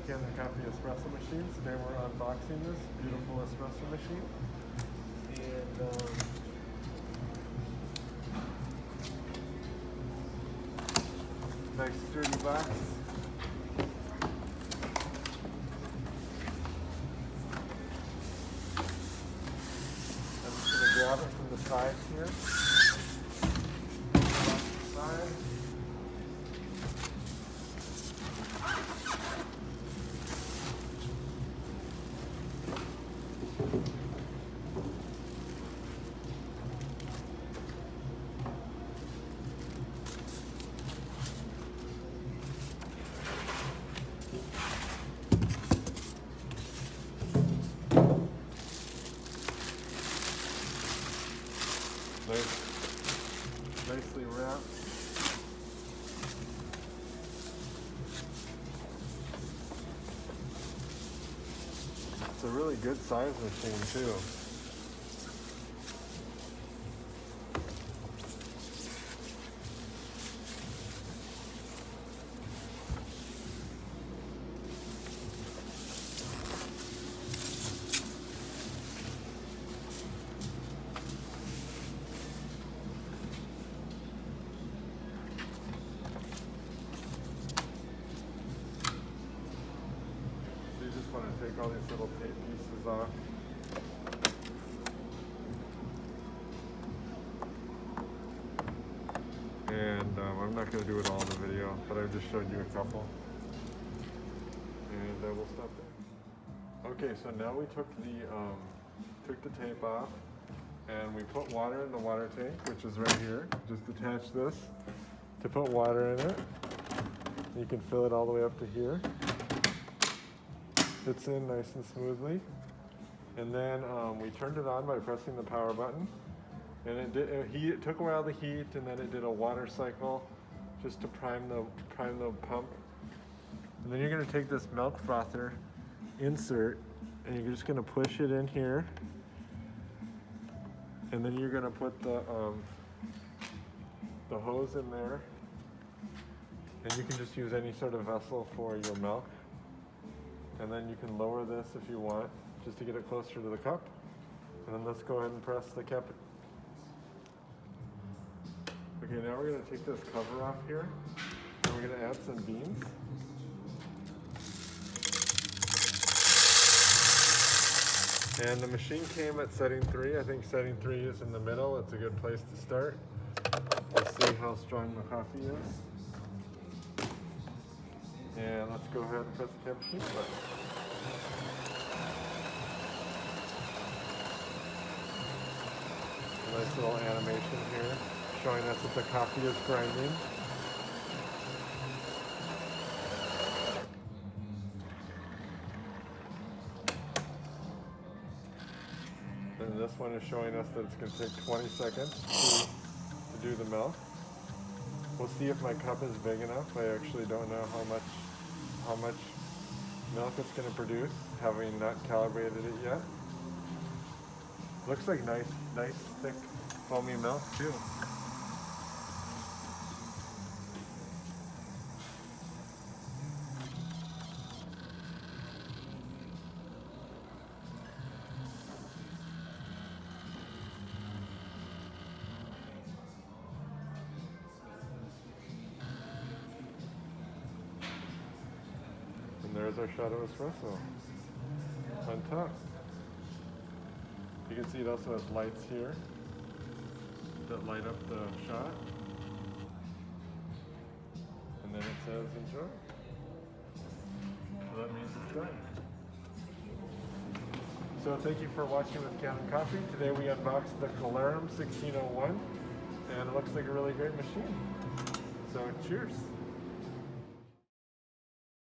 Kalerm Coffee espresso machines. Today we're unboxing this beautiful espresso machine. And nice sturdy box. I'm just going to grab it from the side here. Nicely wrapped. It's a really good size machine too. Want to take all these little tape pieces off. And I'm not going to do it all in the video, but I've just showed you a couple. And we'll stop there. Okay, so now we took the tape off, and we put water in the water tank, which is right here. Just attach this to put water in it. You can fill it all the way up to here. Fits in nice and smoothly, and then we turned it on by pressing the power button, and it took a while to heat, and then it did a water cycle just to prime the pump. And then you're going to take this milk frother insert, and you're just going to push it in here, and then you're going to put the hose in there, and you can just use any sort of vessel for your milk. And then you can lower this if you want, just to get it closer to the cup. And then let's go ahead and press the cap. Okay, now we're going to take this cover off here, and we're going to add some beans. And the machine came at setting 3. I think setting 3 is in the middle. It's a good place to start. Let's see how strong the coffee is. And let's go ahead and press the cappuccino button. A nice little animation here showing us that the coffee is grinding. And this one is showing us that it's going to take 20 seconds to do the milk. We'll see if my cup is big enough. I actually don't know how much milk it's going to produce, having not calibrated it yet. Looks like nice thick foamy milk too. There's our shot of espresso on top. You can see it also has lights here that light up the shot. And then it says enjoy. So that means it's done. So thank you for watching with Kalerm Coffee. Today we unboxed the Kalerm 1601, and it looks like a really great machine. So cheers.